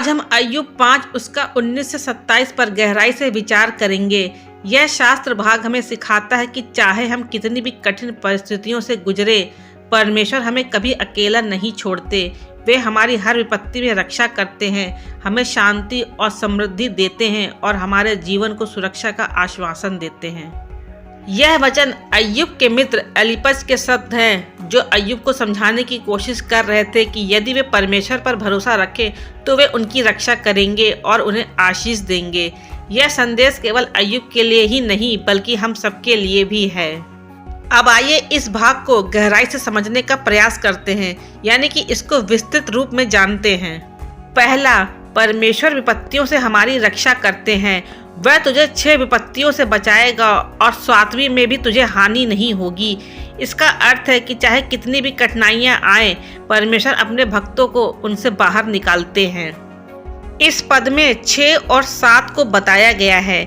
आज हम अय्यूब 5 उसका 19 से 27 पर गहराई से विचार करेंगे। यह शास्त्र भाग हमें सिखाता है कि चाहे हम कितनी भी कठिन परिस्थितियों से गुजरे, परमेश्वर हमें कभी अकेला नहीं छोड़ते। वे हमारी हर विपत्ति में रक्षा करते हैं, हमें शांति और समृद्धि देते हैं और हमारे जीवन को सुरक्षा का आश्वासन देते हैं। यह वचन अय्यूब के मित्र एलीपज के शब्द हैं, जो अय्यूब को समझाने की कोशिश कर रहे थे कि यदि वे परमेश्वर पर भरोसा रखें तो वे उनकी रक्षा करेंगे और उन्हें आशीष देंगे। यह संदेश केवल अय्यूब के लिए ही नहीं बल्कि हम सबके लिए भी है। अब आइए इस भाग को गहराई से समझने का प्रयास करते हैं, यानी कि इसको विस्तृत रूप में जानते हैं। पहला, परमेश्वर विपत्तियों से हमारी रक्षा करते हैं। वह तुझे 6 विपत्तियों से बचाएगा और 7वीं में भी तुझे हानि नहीं होगी। इसका अर्थ है कि चाहे कितनी भी कठिनाइयां आए, परमेश्वर अपने भक्तों को उनसे बाहर निकालते हैं। इस पद में 6 और 7 को बताया गया है।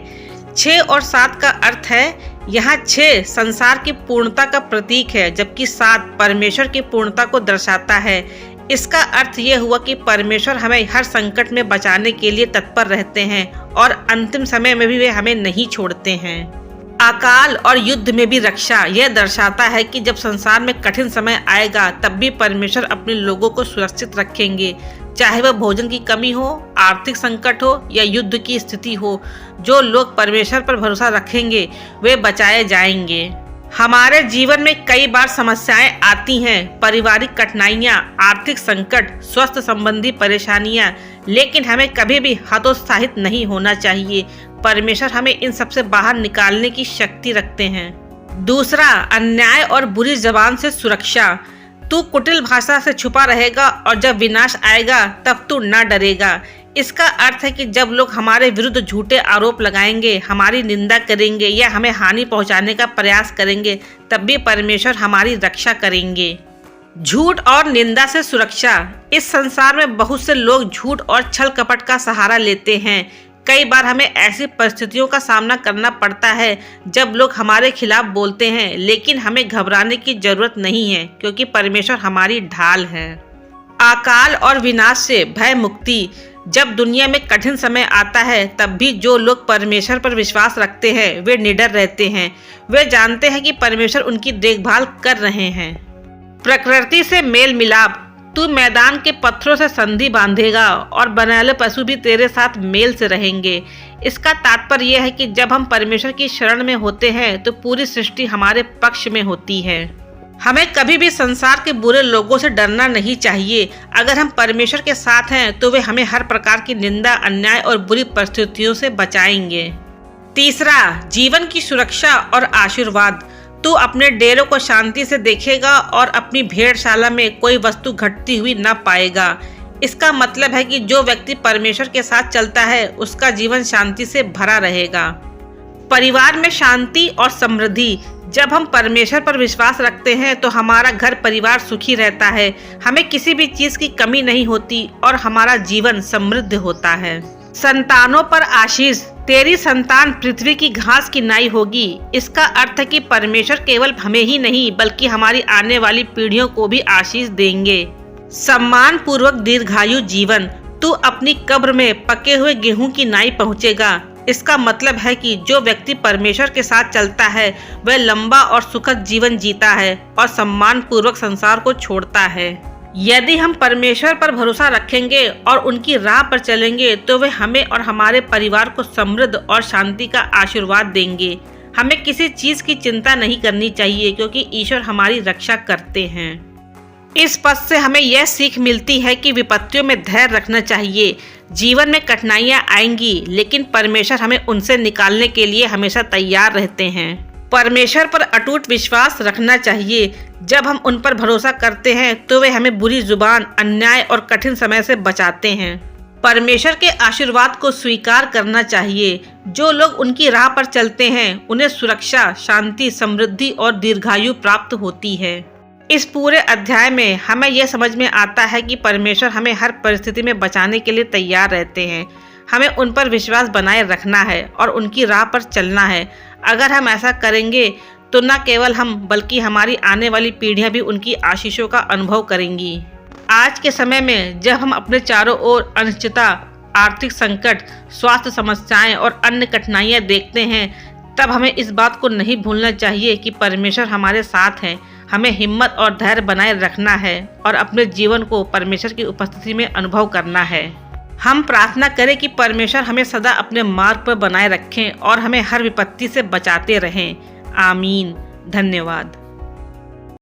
6 और 7 का अर्थ है, यहाँ 6 संसार की पूर्णता का प्रतीक है, जबकि 7 परमेश्वर की पूर्णता को दर्शाता है। इसका अर्थ ये हुआ कि परमेश्वर हमें हर संकट में बचाने के लिए तत्पर रहते हैं और अंतिम समय में भी वे हमें नहीं छोड़ते हैं। अकाल और युद्ध में भी रक्षा, यह दर्शाता है कि जब संसार में कठिन समय आएगा तब भी परमेश्वर अपने लोगों को सुरक्षित रखेंगे, चाहे वह भोजन की कमी हो, आर्थिक संकट हो या युद्ध की स्थिति हो। जो लोग परमेश्वर पर भरोसा रखेंगे वे बचाए जाएंगे। हमारे जीवन में कई बार समस्याएं आती हैं, पारिवारिक कठिनाइयां, आर्थिक संकट, स्वास्थ्य संबंधी परेशानियां, लेकिन हमें कभी भी हतोत्साहित नहीं होना चाहिए। परमेश्वर हमें इन सबसे बाहर निकालने की शक्ति रखते हैं। दूसरा, अन्याय और बुरी जबान से सुरक्षा। तू कुटिल भाषा से छुपा रहेगा और जब विनाश आएगा तब तू न डरेगा। इसका अर्थ है कि जब लोग हमारे विरुद्ध झूठे आरोप लगाएंगे, हमारी निंदा करेंगे या हमें हानि पहुंचाने का प्रयास करेंगे, तब भी परमेश्वर हमारी रक्षा करेंगे। झूठ और निंदा से सुरक्षा। इस संसार में बहुत से लोग झूठ और छल कपट का सहारा लेते हैं। कई बार हमें ऐसी परिस्थितियों का सामना करना पड़ता है जब लोग हमारे खिलाफ बोलते हैं, लेकिन हमें घबराने की जरूरत नहीं है, क्योंकि परमेश्वर हमारी ढाल है। अकाल और विनाश से भय मुक्ति। जब दुनिया में कठिन समय आता है तब भी जो लोग परमेश्वर पर विश्वास रखते हैं वे निडर रहते हैं। वे जानते हैं कि परमेश्वर उनकी देखभाल कर रहे हैं। प्रकृति से मेल मिलाप। तू मैदान के पत्थरों से संधि बांधेगा और बनाए पशु भी तेरे साथ मेल से रहेंगे। इसका तात्पर्य यह है कि जब हम परमेश्वर की शरण में होते हैं तो पूरी सृष्टि हमारे पक्ष में होती है। हमें कभी भी संसार के बुरे लोगों से डरना नहीं चाहिए। अगर हम परमेश्वर के साथ हैं तो वे हमें हर प्रकार की निंदा, अन्याय और बुरी परिस्थितियों से बचाएंगे। तीसरा, जीवन की सुरक्षा और आशीर्वाद। तू अपने डेरों को शांति से देखेगा और अपनी भेड़शाला में कोई वस्तु घटती हुई न पाएगा। इसका मतलब है कि जो व्यक्ति परमेश्वर के साथ चलता है उसका जीवन शांति से भरा रहेगा। परिवार में शांति और समृद्धि। जब हम परमेश्वर पर विश्वास रखते हैं तो हमारा घर परिवार सुखी रहता है, हमें किसी भी चीज की कमी नहीं होती और हमारा जीवन समृद्ध होता है। संतानों पर आशीष। तेरी संतान पृथ्वी की घास की नाई होगी। इसका अर्थ है कि परमेश्वर केवल हमें ही नहीं बल्कि हमारी आने वाली पीढ़ियों को भी आशीष देंगे। सम्मान पूर्वक दीर्घायु जीवन। तू अपनी कब्र में पके हुए गेहूं की नाई पहुँचेगा। इसका मतलब है कि जो व्यक्ति परमेश्वर के साथ चलता है वह लंबा और सुखद जीवन जीता है और सम्मान पूर्वक संसार को छोड़ता है। यदि हम परमेश्वर पर भरोसा रखेंगे और उनकी राह पर चलेंगे तो वे हमें और हमारे परिवार को समृद्ध और शांति का आशीर्वाद देंगे। हमें किसी चीज की चिंता नहीं करनी चाहिए, क्योंकि ईश्वर हमारी रक्षा करते हैं। इस पद से हमें यह सीख मिलती है कि विपत्तियों में धैर्य रखना चाहिए। जीवन में कठिनाइयां आएंगी, लेकिन परमेश्वर हमें उनसे निकालने के लिए हमेशा तैयार रहते हैं। परमेश्वर पर अटूट विश्वास रखना चाहिए। जब हम उन पर भरोसा करते हैं तो वे हमें बुरी जुबान, अन्याय और कठिन समय से बचाते हैं। परमेश्वर के आशीर्वाद को स्वीकार करना चाहिए। जो लोग उनकी राह पर चलते हैं उन्हें सुरक्षा, शांति, समृद्धि और दीर्घायु प्राप्त होती है। इस पूरे अध्याय में हमें यह समझ में आता है कि परमेश्वर हमें हर परिस्थिति में बचाने के लिए तैयार रहते हैं। हमें उन पर विश्वास बनाए रखना है और उनकी राह पर चलना है। अगर हम ऐसा करेंगे तो न केवल हम बल्कि हमारी आने वाली पीढ़ियां भी उनकी आशीषों का अनुभव करेंगी। आज के समय में जब हम अपने चारों ओर अनिश्चितता, आर्थिक संकट, स्वास्थ्य समस्याएं और अन्य कठिनाइयां देखते हैं, तब हमें इस बात को नहीं भूलना चाहिए कि परमेश्वर हमारे साथ हैं। हमें हिम्मत और धैर्य बनाए रखना है और अपने जीवन को परमेश्वर की उपस्थिति में अनुभव करना है। हम प्रार्थना करें कि परमेश्वर हमें सदा अपने मार्ग पर बनाए रखें और हमें हर विपत्ति से बचाते रहें। आमीन। धन्यवाद।